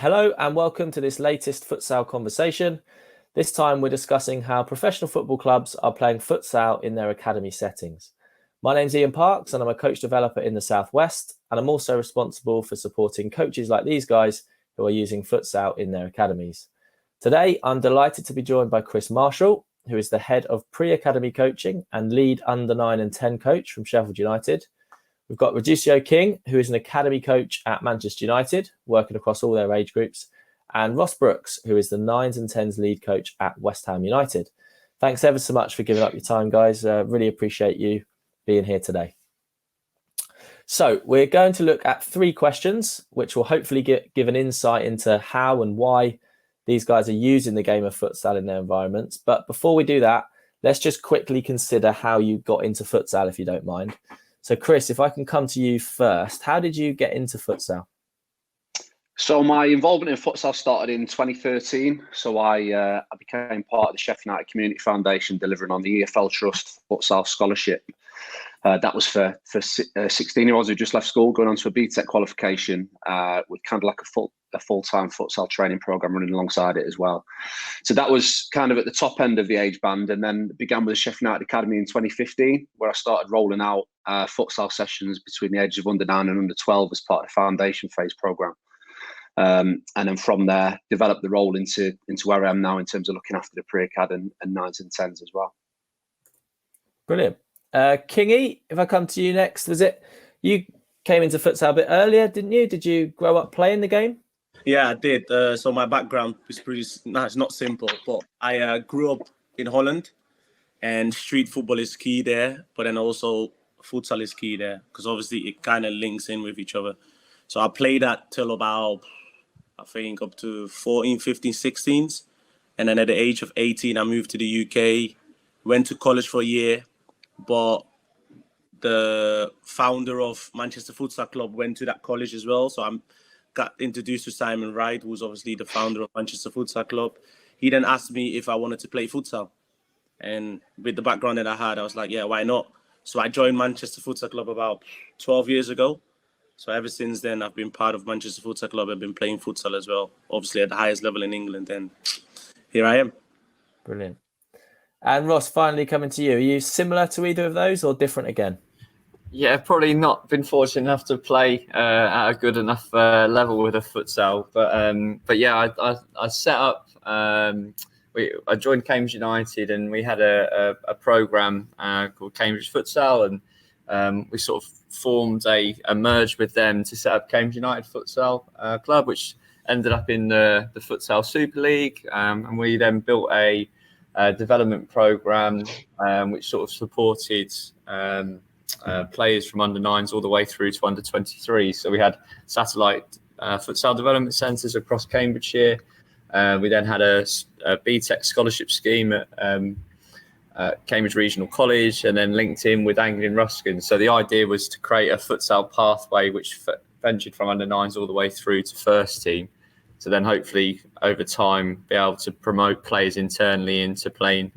Hello and welcome to this latest futsal conversation. This time we're discussing how professional football clubs are playing futsal in their academy settings. My name's Ian Parks and I'm a coach developer in the Southwest, and I'm also responsible for supporting coaches like these guys who are using futsal in their academies. Today I'm delighted to be joined by Chris Marshall, who is the head of pre-academy coaching and lead under 9 and 10 coach from Sheffield United. We've got Raducio King, who is an academy coach at Manchester United, working across all their age groups, and Ross Brooks, who is the 9s and 10s lead coach at West Ham United. Thanks ever so much for giving up your time, guys. Really appreciate you being here today. So we're going to look at 3 questions, which will hopefully give an insight into how and why these guys are using the game of futsal in their environments. But before we do that, let's just quickly consider how you got into futsal, if you don't mind. So, Chris, if I can come to you first, how did you get into futsal? So my involvement in futsal started in 2013. So I became part of the Sheffield United Community Foundation, delivering on the EFL Trust Futsal Scholarship. That was for 16-year-olds who just left school, going on to a BTEC qualification with kind of like a full-time futsal training program running alongside it as well. So that was kind of at the top end of the age band, and then began with the Sheffield United Academy in 2015, where I started rolling out futsal sessions between the ages of under 9 and under 12 as part of the foundation phase program. And then from there, developed the role into where I am now in terms of looking after the pre-acad and 9s and 10s as well. Brilliant. Kingy, if I come to you next, was it you came into futsal a bit earlier, didn't you? Did you grow up playing the game? Yeah, I did. So my background is it's not simple, but I grew up in Holland, and street football is key there, but then also futsal is key there because obviously it kind of links in with each other. So I played that till about, I think, up to 14, 15, 16s. And then at the age of 18, I moved to the UK, went to college for a year, but the founder of Manchester Futsal Club went to that college as well. So I got introduced to Simon Wright, who's obviously the founder of Manchester Futsal Club. He then asked me if I wanted to play futsal. And with the background that I had, I was like, yeah, why not? So I joined Manchester Futsal Club about 12 years ago. So ever since then, I've been part of Manchester Futsal Club. I've been playing futsal as well, obviously at the highest level in England. And here I am. Brilliant. And Ross, finally coming to you. Are you similar to either of those or different again? Yeah, probably not been fortunate enough to play at a good enough level with a futsal. But yeah, I set up. I joined Cambridge United, and we had a program called Cambridge Futsal, and we sort of formed a merge with them to set up Cambridge United Futsal Club, which ended up in the Futsal Super League, and we then built a development program which sort of supported players from under 9s all the way through to under 23. So we had satellite futsal development centres across Cambridgeshire. We then had a BTEC scholarship scheme at Cambridge Regional College, and then linked in with Anglian Ruskin. So the idea was to create a futsal pathway which ventured from under 9s all the way through to first team. So then hopefully over time be able to promote players internally into playing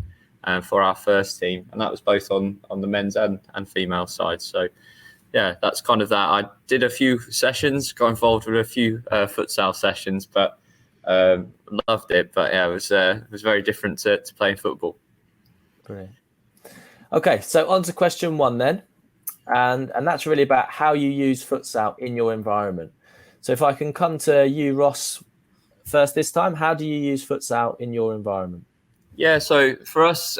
for our first team. And that was both on the men's and female side. So yeah, that's kind of that. I did a few sessions, got involved with a few futsal sessions, but loved it. But yeah, it was very different to playing football. Brilliant. Okay, so on to question 1 then. And that's really about how you use futsal in your environment. So if I can come to you, Ross, first this time, how do you use futsal in your environment? Yeah, so for us,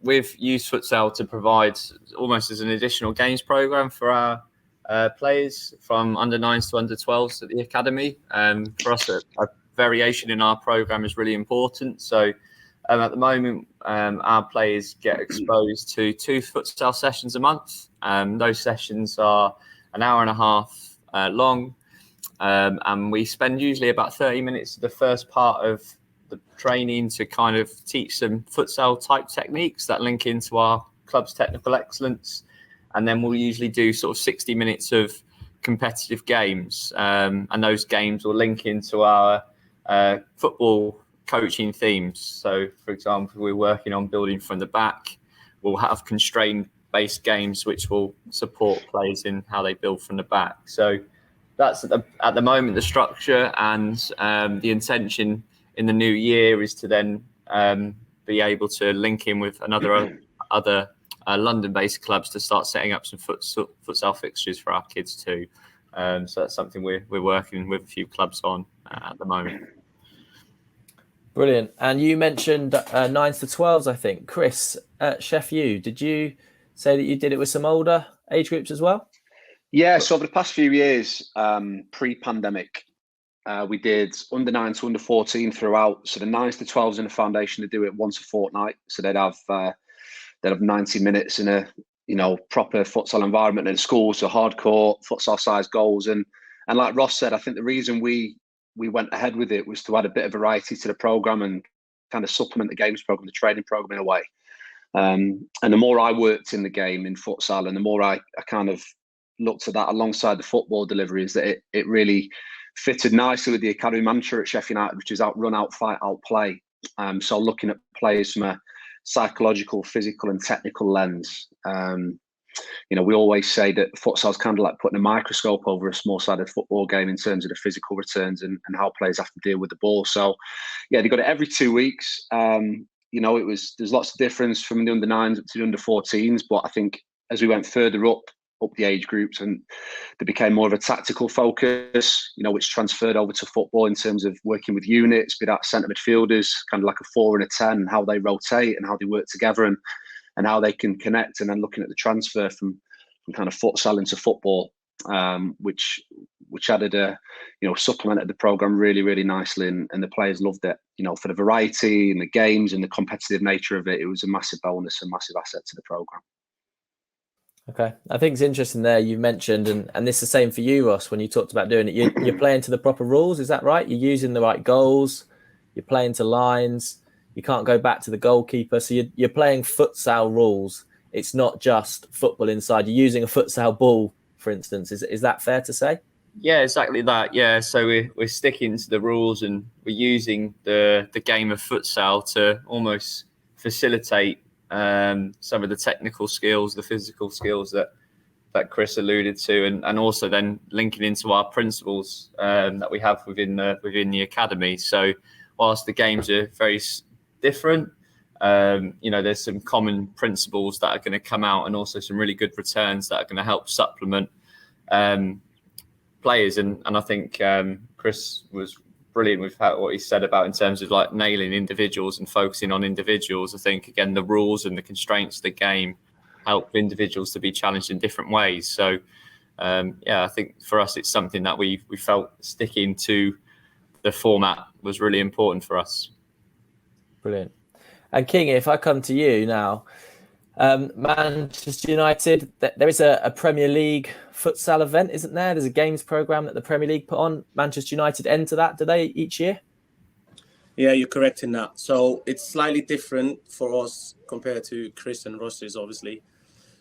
we've used futsal to provide almost as an additional games program for our players from under 9s to under 12s at the academy. For us, a variation in our program is really important. So at the moment, our players get exposed to 2 futsal sessions a month. Those sessions are an hour and a half long, and we spend usually about 30 minutes of the first part of the training to kind of teach them futsal type techniques that link into our club's technical excellence. And then we'll usually do sort of 60 minutes of competitive games, and those games will link into our football coaching themes. So, for example, we're working on building from the back. We'll have constrained based games which will support players in how they build from the back. So that's at the moment the structure, and the intention in the new year is to then be able to link in with other London-based clubs to start setting up some futsal fixtures for our kids too. So that's something we're working with a few clubs on at the moment. Brilliant. And you mentioned 9s to 12s, I think. Chris, at Sheffield, did you say that you did it with some older age groups as well? Yeah, so over the past few years, pre-pandemic, we did under 9 to under 14 throughout. So the 9s to 12s in the foundation, they do it once a fortnight. So they'd have 90 minutes in a proper futsal environment in school, so hardcore futsal sized goals. And like Ross said, I think the reason we went ahead with it was to add a bit of variety to the program and kind of supplement the games program, the training program in a way. And the more I worked in the game in futsal, and the more I kind of looked at that alongside the football deliveries, that it really fitted nicely with the academy mantra at Sheffield United, which is outrun, outfight, outplay. So looking at players from a psychological, physical and technical lens. We always say that futsal is kind of like putting a microscope over a small-sided football game in terms of the physical returns and how players have to deal with the ball. So, yeah, they got it every 2 weeks. There's lots of difference from the under 9s up to the under 14s, but I think as we went further up the age groups, and there became more of a tactical focus, which transferred over to football in terms of working with units, be that centre midfielders, kind of like a 4 and a 10, and how they rotate and how they work together and how they can connect, and then looking at the transfer from kind of futsal into football, which added supplemented the program really, really nicely, and the players loved it. For the variety and the games and the competitive nature of it, it was a massive bonus and massive asset to the program. Okay, I think it's interesting there you mentioned, and this is the same for you, Ross, when you talked about doing it, you're playing to the proper rules, is that right? You're using the right goals, you're playing to lines, you can't go back to the goalkeeper, so you're playing futsal rules. It's not just football inside. You're using a futsal ball, for instance. Is that fair to say? Yeah, exactly that. Yeah, so we're sticking to the rules, and we're using the game of futsal to almost facilitate some of the technical skills, the physical skills that Chris alluded to, and also then linking into our principles that we have within the academy. So whilst the games are very different, there's some common principles that are going to come out, and also some really good returns that are going to help supplement players. And I think Chris was brilliant with what he said about in terms of like nailing individuals and focusing on individuals. I think, again, the rules and the constraints of the game help individuals to be challenged in different ways. So, I think for us, it's something that we felt sticking to the format was really important for us. Brilliant. And King, if I come to you now, Manchester United, there is a Premier League futsal event, isn't there? There's a games program that the Premier League put on. Manchester United enter that, do they, each year? Yeah, you're correct in that. So it's slightly different for us compared to Chris and Ross's, obviously.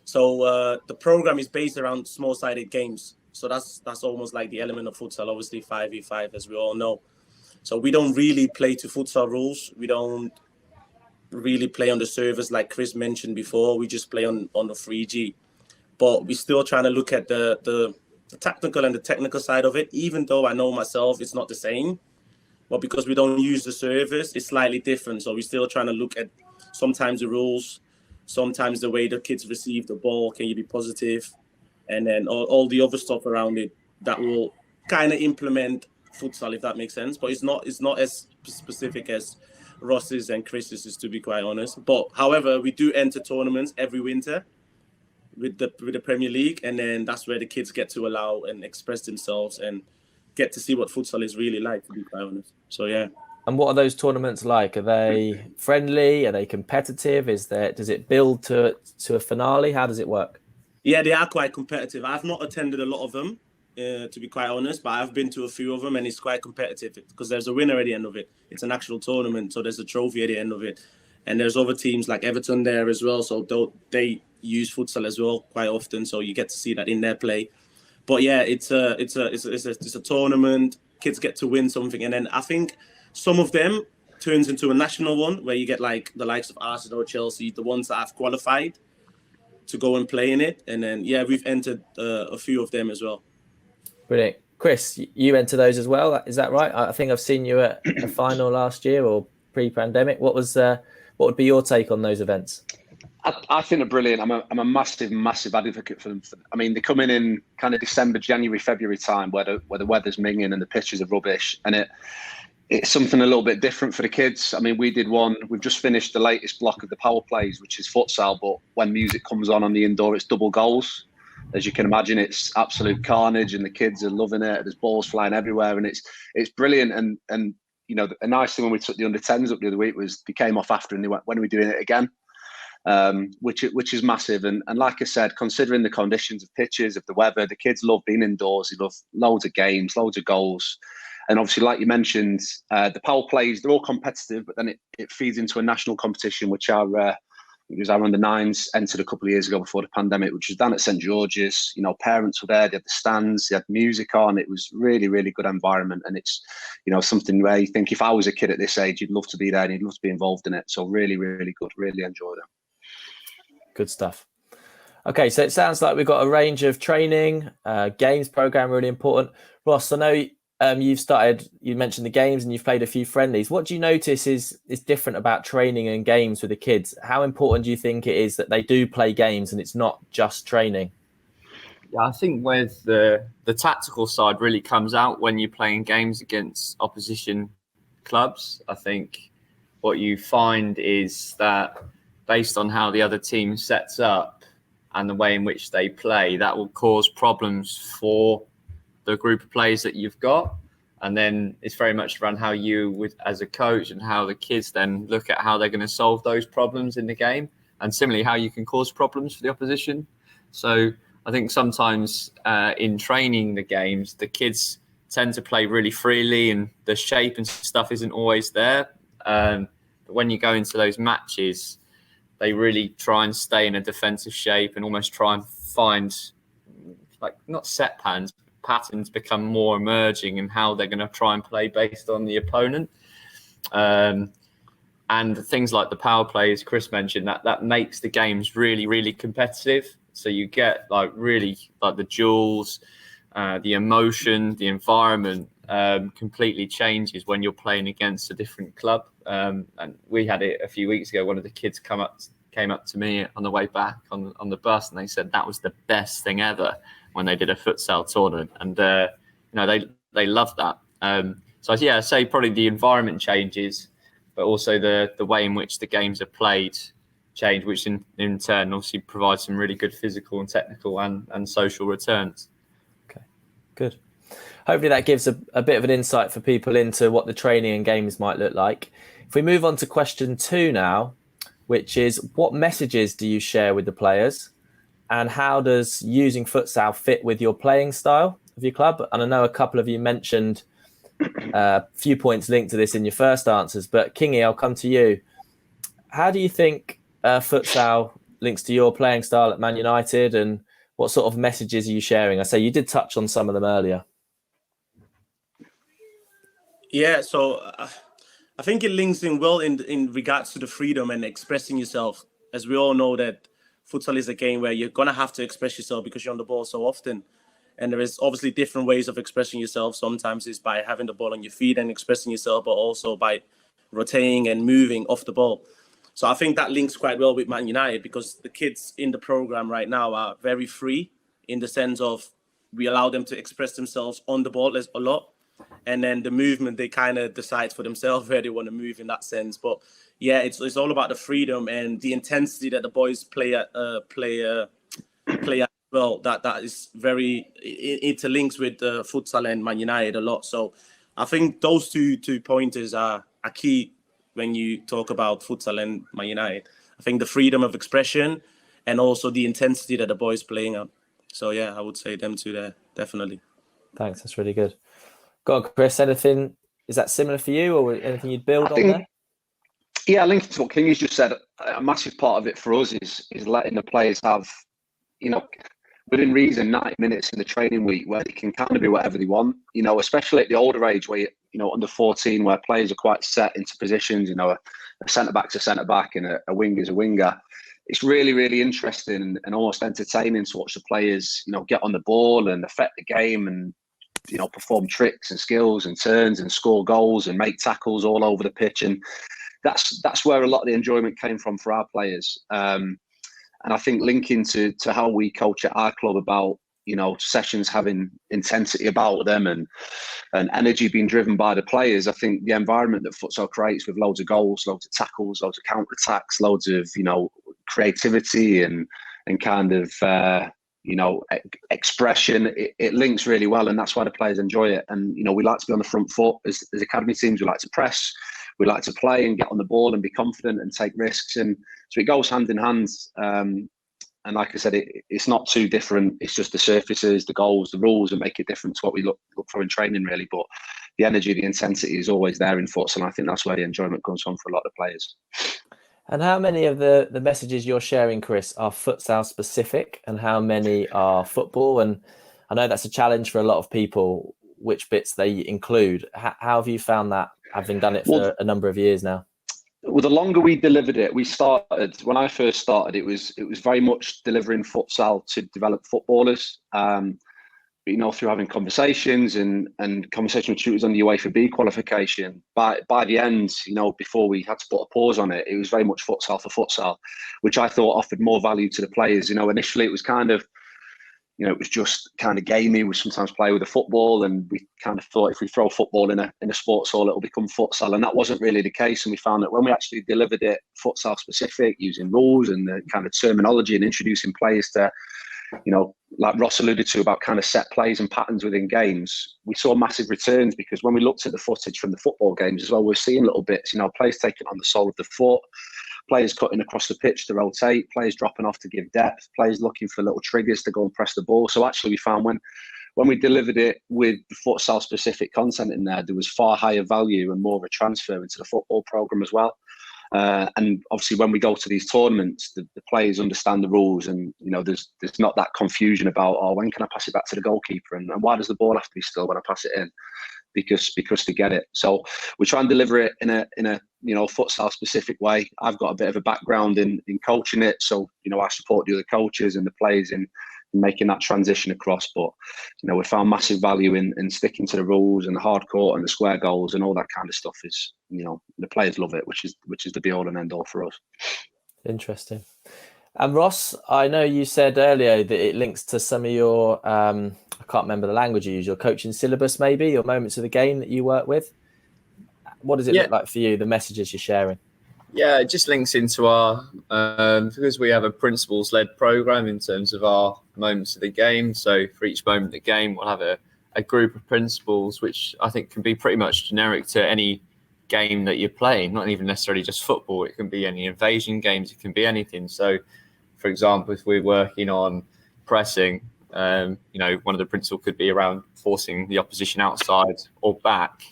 So the program is based around small-sided games. So that's almost like the element of futsal, obviously 5v5, as we all know. So we don't really play to futsal rules. We don't really play on the servers like Chris mentioned before. We just play on the 3G. But we're still trying to look at the tactical and the technical side of it, even though I know myself it's not the same. But because we don't use the servers, it's slightly different. So we're still trying to look at sometimes the rules, sometimes the way the kids receive the ball, can you be positive? And then all the other stuff around it that will kind of implement futsal, if that makes sense. But it's not as specific as Ross's and Chris's, is, to be quite honest. But however, we do enter tournaments every winter with the Premier League, and then that's where the kids get to allow and express themselves and get to see what futsal is really like, to be quite honest. So yeah. And what are those tournaments like? Are they friendly? Are they competitive? Does it build to a finale? How does it work? Yeah, they are quite competitive. I've not attended a lot of them, to be quite honest, but I've been to a few of them, and it's quite competitive because there's a winner at the end of it. It's an actual tournament, so there's a trophy at the end of it. And there's other teams like Everton there as well, so they use futsal as well quite often, so you get to see that in their play. But yeah, it's a tournament. Kids get to win something, and then I think some of them turns into a national one where you get like the likes of Arsenal, Chelsea, the ones that have qualified to go and play in it. And then, yeah, we've entered a few of them as well. Brilliant. Chris, you enter those as well. Is that right? I think I've seen you at a final last year or pre-pandemic. What would be your take on those events? I think they're brilliant. I'm a massive advocate for them. I mean, they come in kind of December, January, February time where the weather's minging and the pitches are rubbish, and it's something a little bit different for the kids. I mean, we did one. We've just finished the latest block of the power plays, which is futsal. But when music comes on the indoor, it's double goals. As you can imagine, it's absolute carnage, and the kids are loving it. There's balls flying everywhere, and it's brilliant. And you know, a nice thing when we took the under-10s up the other week was they came off after and they went, "When are we doing it again?" Which is massive. And like I said, considering the conditions of pitches, of the weather, the kids love being indoors. They love loads of games, loads of goals. And obviously, like you mentioned, the power plays, they're all competitive, but then it feeds into a national competition, which our under-9s entered a couple of years ago before the pandemic, which was down at St. George's. You know, parents were there, they had the stands, they had music on. It was really, really good environment. And it's, you know, something where you think if I was a kid at this age, you'd love to be there and you'd love to be involved in it. So really, really good, really enjoyed it. Good stuff. Okay, so it sounds like we've got a range of training, games program, really important. Ross, I know you mentioned the games and you've played a few friendlies. What do you notice is different about training and games with the kids? How important do you think it is that they do play games and it's not just training? Yeah, I think with the tactical side really comes out when you're playing games against opposition clubs. I think what you find is that based on how the other team sets up and the way in which they play, that will cause problems for the group of players that you've got. And then it's very much around how you, as a coach, and how the kids then look at how they're going to solve those problems in the game, and similarly how you can cause problems for the opposition. So I think sometimes in training the games, the kids tend to play really freely and the shape and stuff isn't always there. But when you go into those matches, they really try and stay in a defensive shape and almost try and find, like, not set patterns become more emerging in how they're going to try and play based on the opponent. And things like the power plays Chris mentioned, that makes the games really, really competitive. So you get really the duels, the emotion, the environment completely changes when you're playing against a different club. And we had it a few weeks ago. One of the kids came up to me on the way back on the bus, and they said that was the best thing ever when they did a futsal tournament, and they loved that. So yeah, I'd say probably the environment changes, but also the way in which the games are played change, which in turn obviously provides some really good physical and technical and social returns. Okay, good. Hopefully that gives a bit of an insight for people into what the training and games might look like. If we move on to question 2 now, which is what messages do you share with the players? And how does using futsal fit with your playing style of your club? And I know a couple of you mentioned a few points linked to this in your first answers, but Kingy, I'll come to you. How do you think futsal links to your playing style at Man United, and what sort of messages are you sharing? I say you did touch on some of them earlier. Yeah, so I think it links in well in regards to the freedom and expressing yourself. As we all know that futsal is a game where you're going to have to express yourself because you're on the ball so often. And there is obviously different ways of expressing yourself. Sometimes it's by having the ball on your feet and expressing yourself, but also by rotating and moving off the ball. So I think that links quite well with Man United, because the kids in the program right now are very free in the sense of we allow them to express themselves on the ball a lot. And then the movement, they kind of decide for themselves where they want to move in that sense. But yeah, it's all about the freedom and the intensity that the boys play at well. That is very interlinks with futsal and Man United a lot. So I think those two pointers are key when you talk about futsal and Man United. I think the freedom of expression and also the intensity that the boys playing on. So yeah, I would say them two there, definitely. Thanks, that's really good. Go on, Chris, anything, is that similar for you, or anything you'd build on there? Yeah, linking to what Kingy's just said, a massive part of it for us is letting the players have, within reason, 90 minutes in the training week where they can kind of do whatever they want, especially at the older age where, under 14, where players are quite set into positions, a centre-back's a centre-back and a winger's a winger. It's really, really interesting and almost entertaining to watch the players, get on the ball and affect the game and perform tricks and skills and turns and score goals and make tackles all over the pitch. And that's where a lot of the enjoyment came from for our players. And I think linking to how we coach at our club about, sessions having intensity about them and energy being driven by the players. I think the environment that futsal creates with loads of goals, loads of tackles, loads of counter attacks, loads of, creativity and kind of, expression, it links really well. And that's why the players enjoy it. And, we like to be on the front foot as academy teams. We like to press, we like to play and get on the ball and be confident and take risks. And so it goes hand in hand. And like I said, it's not too different. It's just the surfaces, the goals, the rules that make it different to what we look for in training, really. But the energy, the intensity is always there in futsal. And I think that's where the enjoyment comes from for a lot of players. And how many of the messages you're sharing, Chris, are futsal specific and how many are football? And I know that's a challenge for a lot of people, which bits they include. How have you found that, having done it for a number of years now? Well, the longer we delivered it, when I first started, it was very much delivering futsal to develop footballers. Through having conversations and conversation with tutors on the UEFA B qualification, by the end, before we had to put a pause on it, it was very much futsal for futsal, which I thought offered more value to the players. Initially it was kind of, it was just kind of gamey. We sometimes play with a football, and we kind of thought if we throw football in a sports hall, it'll become futsal. And that wasn't really the case. And we found that when we actually delivered it futsal specific, using rules and the kind of terminology and introducing players to, like Ross alluded to about kind of set plays and patterns within games, we saw massive returns, because when we looked at the footage from the football games as well, we're seeing little bits, players taking on the sole of the foot, players cutting across the pitch to rotate, players dropping off to give depth, players looking for little triggers to go and press the ball. So actually we found when we delivered it with the futsal specific content in there was far higher value and more of a transfer into the football program as well. And obviously when we go to these tournaments, the players understand the rules, and there's not that confusion about, when can I pass it back to the goalkeeper, and why does the ball have to be still when I pass it in, because to get it. So we try and deliver it in a futsal specific way. I've got a bit of a background in coaching it, so I support the other coaches and the players in making that transition across. But we found massive value in sticking to the rules and the hard court and the square goals and all that kind of stuff. Is the players love it, which is the be all and end all for us. Interesting. And Ross, I know you said earlier that it links to some of your I can't remember the language you use, your coaching syllabus, maybe, your moments of the game that you work with. What does it look like for you, the messages you're sharing? Yeah, it just links into our, because we have a principles-led program in terms of our moments of the game. So for each moment of the game, we'll have a group of principles, which I think can be pretty much generic to any game that you're playing, not even necessarily just football. It can be any invasion games. It can be anything. So, for example, if we're working on pressing, one of the principles could be around forcing the opposition outside or back.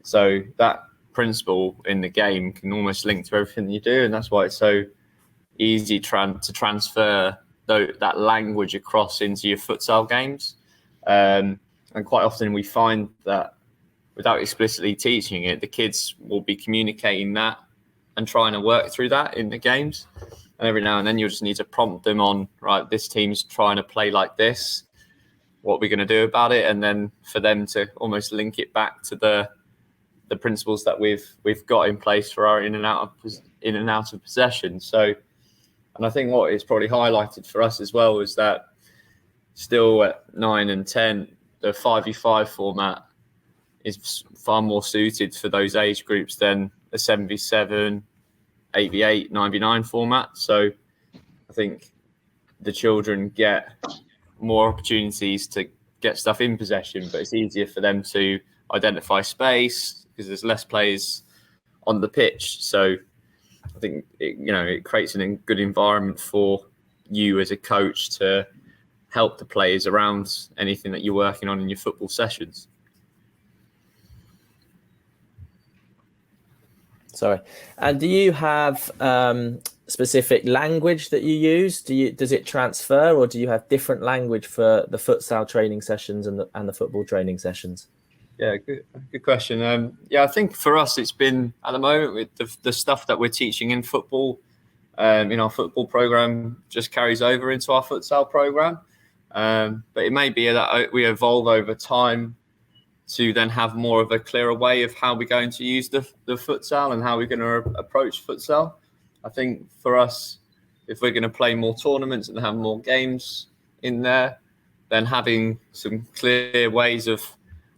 So that principle in the game can almost link to everything you do, and that's why it's so easy to transfer that language across into your futsal games. And quite often we find that without explicitly teaching it, the kids will be communicating that and trying to work through that in the games. And every now and then you'll just need to prompt them on, right, this team's trying to play like this, what are we going to do about it? And then for them to almost link it back to the principles that we've got in place for our in and out of possession. So, and I think what is probably highlighted for us as well is that still at 9 and 10, the 5v5 format is far more suited for those age groups than the 7v7, 8v8, 9v9 format. So I think the children get more opportunities to get stuff in possession, but it's easier for them to identify space because there's less players on the pitch. So I think it creates a good environment for you as a coach to help the players around anything that you're working on in your football sessions. Sorry. And do you have specific language that you use? Does it transfer, or do you have different language for the futsal training sessions and the football training sessions? Yeah, good question. I think for us, it's been at the moment with the stuff that we're teaching in football, in our football program, just carries over into our futsal program. But it may be that we evolve over time to then have more of a clearer way of how we're going to use the futsal and how we're going to approach futsal. I think for us, if we're going to play more tournaments and have more games in there, then having some clear ways of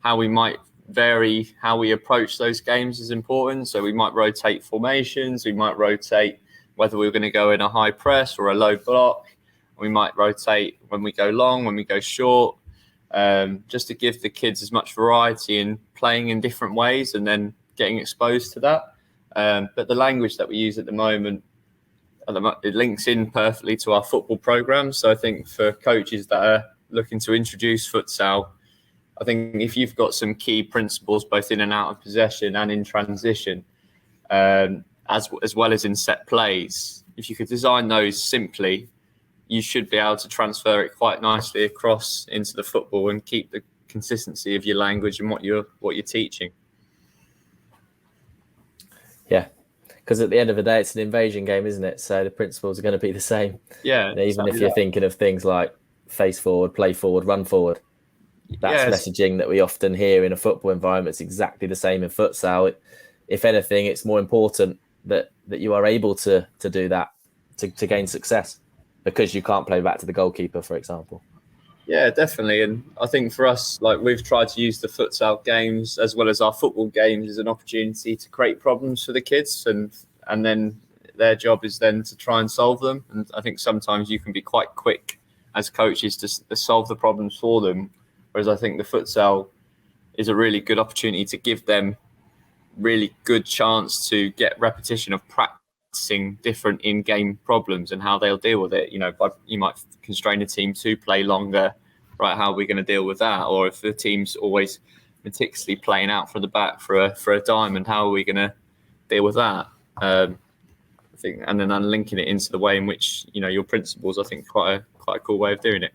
how we might vary how we approach those games is important. So we might rotate formations, we might rotate whether we're going to go in a high press or a low block. We might rotate when we go long, when we go short, just to give the kids as much variety in playing in different ways and then getting exposed to that. But the language that we use at the moment, it links in perfectly to our football program. So I think for coaches that are looking to introduce futsal, I think if you've got some key principles both in and out of possession and in transition, as well as in set plays, if you could design those simply, you should be able to transfer it quite nicely across into the football and keep the consistency of your language and what you're teaching. Yeah, because at the end of the day, it's an invasion game, isn't it? So the principles are going to be the same. Yeah, and even if you're thinking of things like face forward, play forward, run forward, that's messaging that we often hear in a football environment. It's exactly the same in futsal. If anything, it's more important that you are able to do that to gain success, because you can't play back to the goalkeeper, for example. Yeah, definitely. And I think for us, like, we've tried to use the futsal games as well as our football games as an opportunity to create problems for the kids, and then their job is then to try and solve them. And I think sometimes you can be quite quick as coaches to solve the problems for them, whereas I think the futsal is a really good opportunity to give them really good chance to get repetition of practicing different in-game problems and how they'll deal with it. You might constrain a team to play longer, right? How are we going to deal with that? Or if the team's always meticulously playing out from the back for a diamond, how are we going to deal with that? I think, and then linking it into the way in which your principles, I think, quite a cool way of doing it.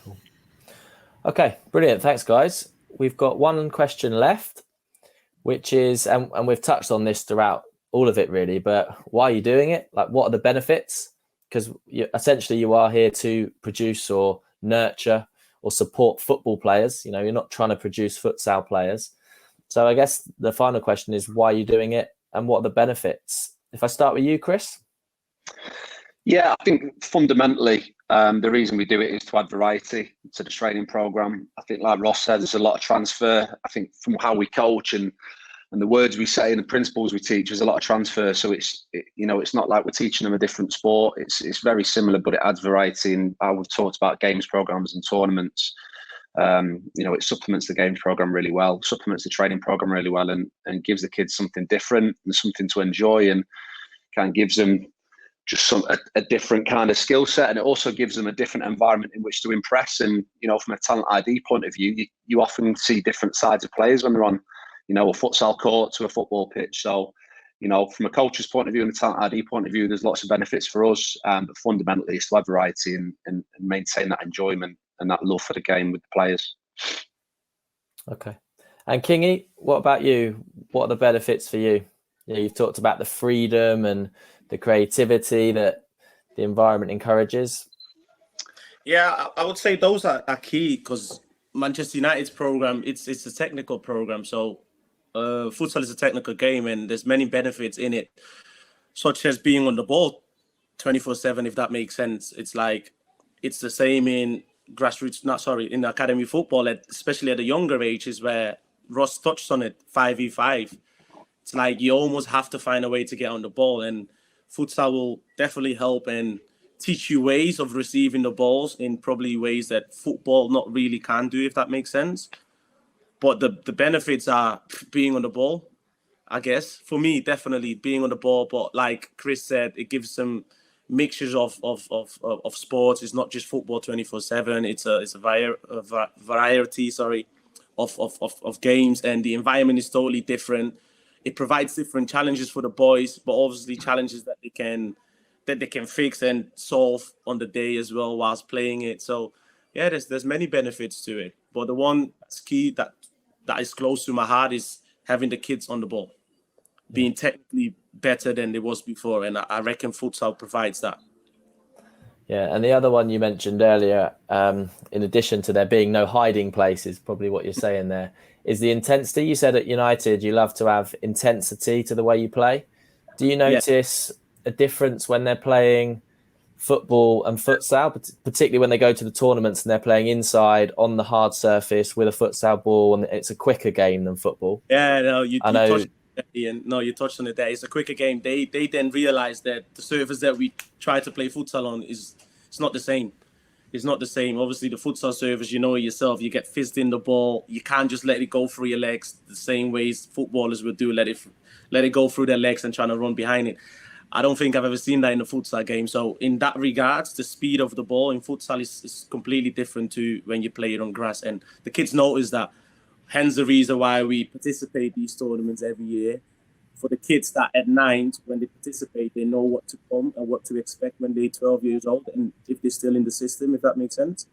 Cool. Okay, brilliant. Thanks, guys. We've got one question left, which is, and we've touched on this throughout all of it really, but why are you doing it? Like, what are the benefits? Because essentially you are here to produce or nurture or support football players. You're not trying to produce futsal players. So I guess the final question is, why are you doing it and what are the benefits? If I start with you, Chris. Yeah, I think fundamentally the reason we do it is to add variety to the training program. I think, like Ross said, there's a lot of transfer. I think from how we coach and the words we say and the principles we teach, there's a lot of transfer. So it's not like we're teaching them a different sport. It's very similar, but it adds variety. And I would talk about games programs and tournaments. It supplements the games program really well, supplements the training program really well, and gives the kids something different and something to enjoy, and kind of gives them just a different kind of skill set. And it also gives them a different environment in which to impress. And, from a talent ID point of view, you often see different sides of players when they're on, a futsal court to a football pitch. So, from a coach's point of view and a talent ID point of view, there's lots of benefits for us. But fundamentally, it's to have variety and maintain that enjoyment and that love for the game with the players. Okay. And Kingy, what about you? What are the benefits for you? You've talked about the freedom and the creativity that the environment encourages. Yeah, I would say those are key, because Manchester United's program, it's a technical program. So futsal is a technical game, and there's many benefits in it, such as being on the ball 24/7, if that makes sense. It's like, it's the same in in academy football, especially at the younger ages, where Ross touched on it, 5v5. It's like you almost have to find a way to get on the ball, and futsal will definitely help and teach you ways of receiving the balls in probably ways that football not really can do, if that makes sense. But the benefits are being on the ball, I guess. For me, definitely being on the ball. But like Chris said, it gives some mixtures of sports. It's not just football 24/7. It's a variety, of games, and the environment is totally different. It provides different challenges for the boys, but obviously challenges that they can fix and solve on the day as well whilst playing it. So yeah, there's many benefits to it. But the one that's key that is close to my heart is having the kids on the ball, being technically better than they was before, and I reckon futsal provides that. Yeah, and the other one you mentioned earlier, in addition to there being no hiding place, is probably what you're saying there, is the intensity. You said at United you love to have intensity to the way you play. Do you notice a difference when they're playing football and futsal, particularly when they go to the tournaments and they're playing inside on the hard surface with a futsal ball, and it's a quicker game than football? Yeah, no, you I know. touched on it, Ian. No, you touched on it there. It's a quicker game. They then realize that the surface that we try to play futsal on it's not the same. It's not the same. Obviously, the futsal surface, you know it yourself, you get fizzed in the ball. You can't just let it go through your legs the same ways footballers would do. Let it go through their legs and trying to run behind it. I don't think I've ever seen that in a futsal game. So in that regards, the speed of the ball in futsal is completely different to when you play it on grass. And the kids notice that. Hence the reason why we participate these tournaments every year. For the kids that at 9, when they participate, they know what to come and what to expect when they're 12 years old, and if they're still in the system, if that makes sense.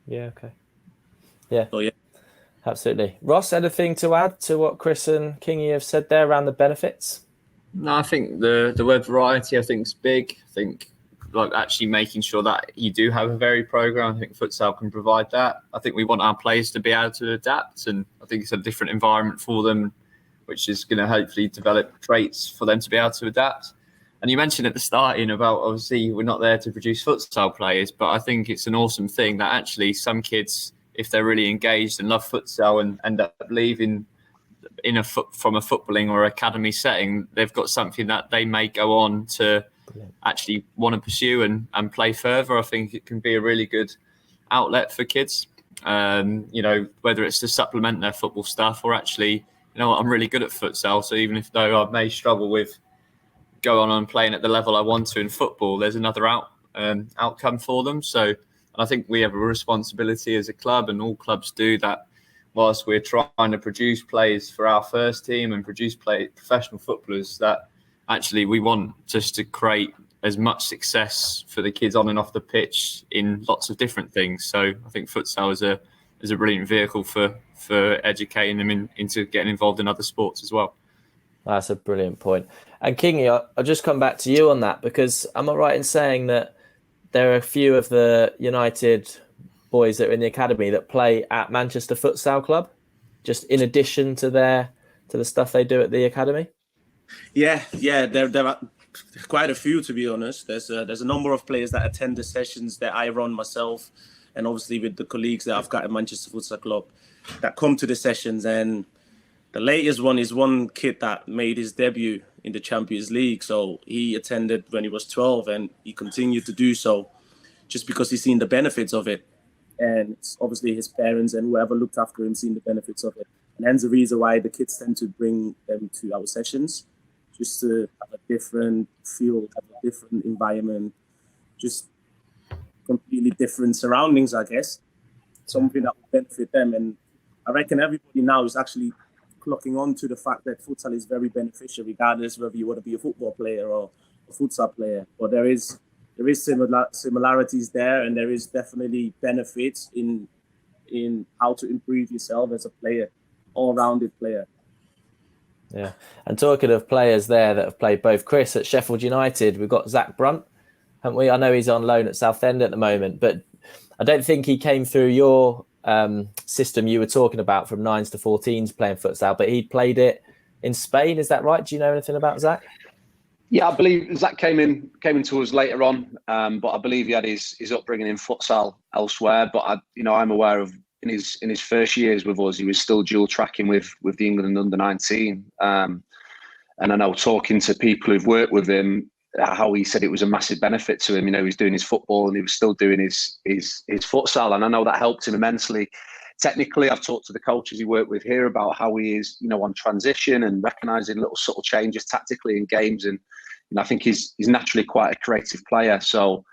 Yeah, okay. Yeah. So, yeah. Absolutely. Ross, anything to add to what Chris and Kingy have said there around the benefits? No, I think the word variety, I think, is big. I think like actually making sure that you do have a varied program. I think futsal can provide that. I think we want our players to be able to adapt, and I think it's a different environment for them, which is going to hopefully develop traits for them to be able to adapt. And you mentioned at the start, Ian, about obviously we're not there to produce futsal players, but I think it's an awesome thing that actually some kids, if they're really engaged and love futsal and end up leaving from a footballing or academy setting, they've got something that they may go on to actually want to pursue and play further. I think it can be a really good outlet for kids, whether it's to supplement their football stuff or actually, I'm really good at futsal. So even though I may struggle with going on and playing at the level I want to in football, there's another outcome for them. So I think we have a responsibility as a club, and all clubs do that. Whilst we're trying to produce players for our first team and produce professional footballers, that actually we want just to create as much success for the kids on and off the pitch in lots of different things. So I think futsal is a brilliant vehicle for educating them into getting involved in other sports as well. That's a brilliant point. And Kingy, I'll just come back to you on that, because am I right in saying that there are a few of the United boys that are in the academy that play at Manchester Futsal Club, just in addition to the stuff they do at the academy? Yeah, there are quite a few, to be honest. There's a number of players that attend the sessions that I run myself, and obviously with the colleagues that I've got at Manchester Futsal Club that come to the sessions. And the latest one is one kid that made his debut in the Champions League. So he attended when he was 12, and he continued to do so just because he's seen the benefits of it. And it's obviously his parents and whoever looked after him seen the benefits of it. And hence the reason why the kids tend to bring them to our sessions, just to have a different feel, have a different environment, just completely different surroundings, I guess. Something that will benefit them. And I reckon everybody now is actually clocking on to the fact that futsal is very beneficial, regardless whether you want to be a football player or a futsal player. But there is similarities there, and there is definitely benefits in how to improve yourself as a player, all-rounded player. Yeah. And talking of players there that have played both, Chris, at Sheffield United, we've got Zach Brunt, haven't we? I know he's on loan at Southend at the moment, but I don't think he came through your system you were talking about from 9s to 14s playing futsal, but he played it in Spain. Is that right? Do you know anything about Zach? Yeah, I believe Zach came into us later on, but I believe he had his upbringing in futsal elsewhere. But I'm aware of in his first years with us, he was still dual tracking with the England under 19. And I know, talking to people who've worked with him, how he said it was a massive benefit to him. He was doing his football and he was still doing his futsal, and I know that helped him immensely. Technically, I've talked to the coaches he worked with here about how he is, on transition and recognising little subtle changes tactically in games. And I think he's naturally quite a creative player. So,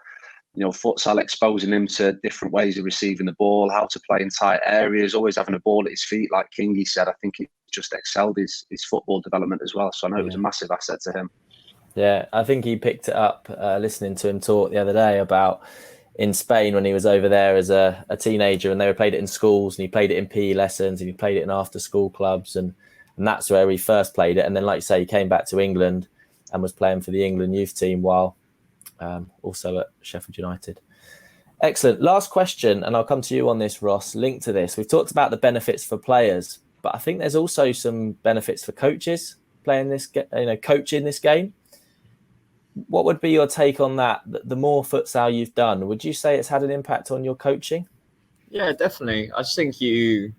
futsal exposing him to different ways of receiving the ball, how to play in tight areas, always having a ball at his feet, like Kingy said. I think he just excelled his football development as well. So I know it was a massive asset to him. Yeah, I think he picked it up listening to him talk the other day about in Spain when he was over there as a teenager, and they played it in schools, and he played it in PE lessons, and he played it in after school clubs, and that's where he first played it. And then, like you say, he came back to England and was playing for the England youth team while also at Sheffield United. Excellent. Last question, and I'll come to you on this, Ross, linked to this. We've talked about the benefits for players, but I think there's also some benefits for coaches playing this, coaching this game. What would be your take on that? The more futsal you've done, would you say it's had an impact on your coaching? Yeah, definitely. I just think you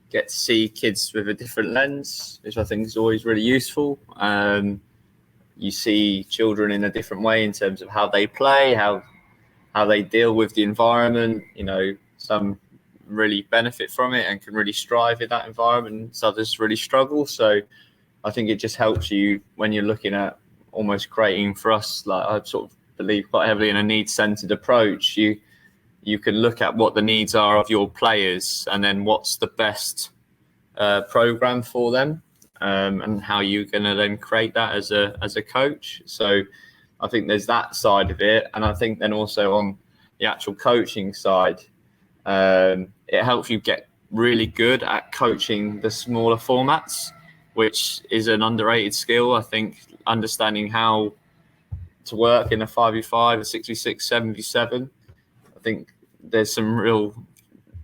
get to see kids with a different lens, which I think is always really useful. You see children in a different way in terms of how they play, how they deal with the environment. Some really benefit from it and can really strive in that environment. So others really struggle. So I think it just helps you when you're looking at almost creating, for us, like I sort of believe quite heavily in a needs-centered approach. You can look at what the needs are of your players and then what's the best program for them, and how you're going to then create that as a coach. So I think there's that side of it. And I think then also on the actual coaching side, it helps you get really good at coaching the smaller formats, which is an underrated skill. I think understanding how to work in a 5v5, a 6v6, 7v7. I think there's some real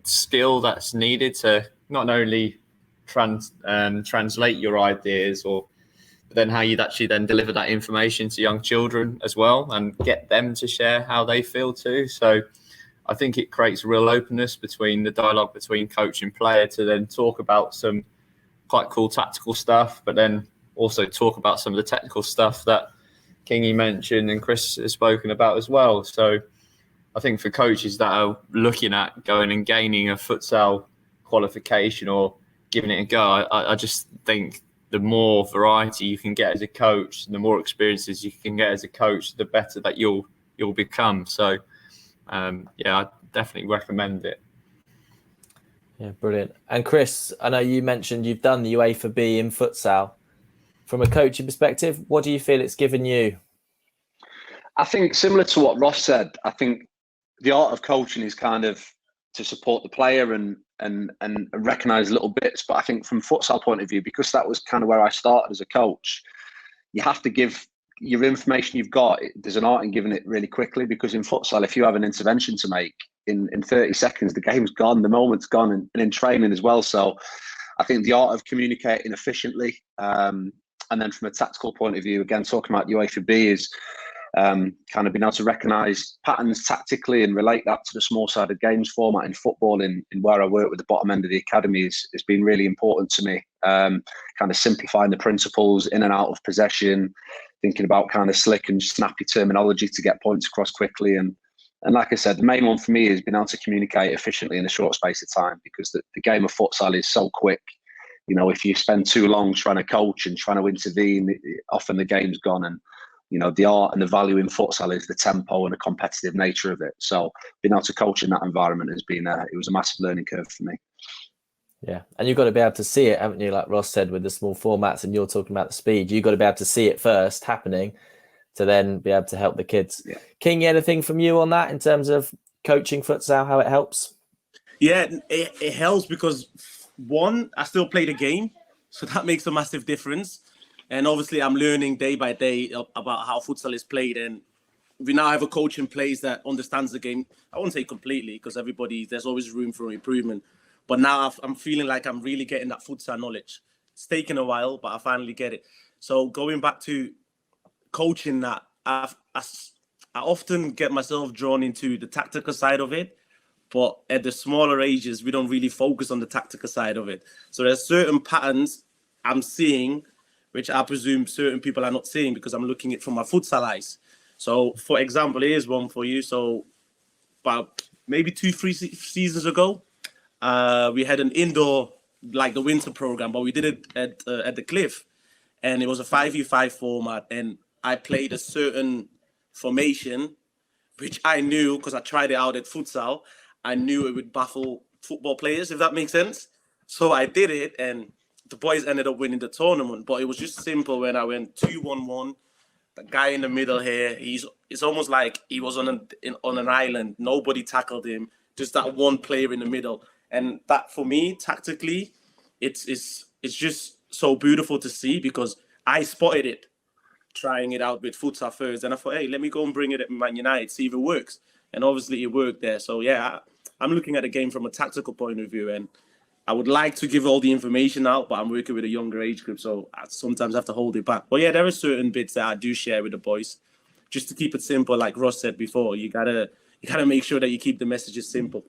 skill that's needed to not only translate your ideas, but then how you'd actually then deliver that information to young children as well and get them to share how they feel too. So I think it creates real openness between the dialogue between coach and player to then talk about some quite cool tactical stuff, but then also talk about some of the technical stuff that Kingy mentioned and Chris has spoken about as well. So I think for coaches that are looking at going and gaining a futsal qualification or giving it a go, I just think the more variety you can get as a coach, the more experiences you can get as a coach, the better that you'll become. So I definitely recommend it. Yeah, brilliant. And Chris, I know you mentioned you've done the UEFA B in futsal. From a coaching perspective, what do you feel it's given you? I think similar to what Ross said, I think the art of coaching is kind of to support the player and recognise little bits. But I think from futsal point of view, because that was kind of where I started as a coach, you have to give your information you've got. There's an art in giving it really quickly, because in futsal, if you have an intervention to make in 30 seconds, the game's gone, the moment's gone, and in training as well. So I think the art of communicating efficiently, and then from a tactical point of view, again, talking about UEFA B is kind of being able to recognise patterns tactically and relate that to the small-sided games format in football. In where I work with the bottom end of the academy has been really important to me. Kind of simplifying the principles in and out of possession, thinking about kind of slick and snappy terminology to get points across quickly. And like I said, the main one for me is being able to communicate efficiently in a short space of time, because the game of futsal is so quick. If you spend too long trying to coach and trying to intervene, often the game's gone. And the art and the value in futsal is the tempo and the competitive nature of it. So being able to coach in that environment has been it was a massive learning curve for me. Yeah, and you've got to be able to see it, haven't you? Like Ross said, with the small formats, and you're talking about the speed. You've got to be able to see it first happening to then be able to help the kids. Yeah. King, anything from you on that in terms of coaching futsal, how it helps? Yeah, it helps because, one, I still play the game, so that makes a massive difference. And obviously, I'm learning day by day about how futsal is played. And we now have a coach in place that understands the game. I won't say completely, because there's always room for improvement. But now I'm feeling like I'm really getting that futsal knowledge. It's taken a while, but I finally get it. So going back to coaching that, I often get myself drawn into the tactical side of it. But at the smaller ages, we don't really focus on the tactical side of it. So there's certain patterns I'm seeing, which I presume certain people are not seeing, because I'm looking at it from my futsal eyes. So, for example, here's one for you. So, about maybe 2-3 seasons ago, we had an indoor, like the winter program, but we did it at the Cliff. And it was a 5v5 format. And I played a certain formation, which I knew, because I tried it out at futsal, I knew it would baffle football players, if that makes sense. So I did it, and the boys ended up winning the tournament. But it was just simple when I went 2-1-1. The guy in the middle here, it's almost like he was on an island. Nobody tackled him, just that one player in the middle. And that, for me, tactically, it's just so beautiful to see, because I spotted it. trying it out with futsal first. And I thought, hey, let me go and bring it at Man United, see if it works. And obviously it worked there. So yeah, I'm looking at the game from a tactical point of view, and I would like to give all the information out, but I'm working with a younger age group, so I sometimes have to hold it back. But yeah, there are certain bits that I do share with the boys, just to keep it simple. Like Ross said before, you gotta make sure that you keep the messages simple.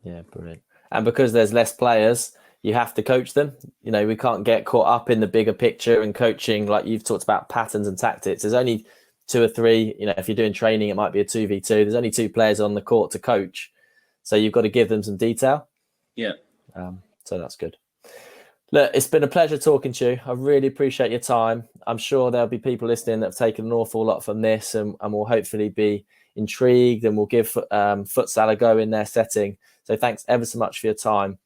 Yeah, brilliant. And because there's less players, you have to coach them. You know, we can't get caught up in the bigger picture and coaching, like you've talked about patterns and tactics. There's only 2 or 3. You know, if you're doing training, it might be a 2v2. There's only 2 players on the court to coach, so you've got to give them some detail. Yeah. So that's good. Look, it's been a pleasure talking to you. I really appreciate your time. I'm sure there'll be people listening that have taken an awful lot from this and will hopefully be intrigued and will give futsal a go in their setting. So thanks ever so much for your time.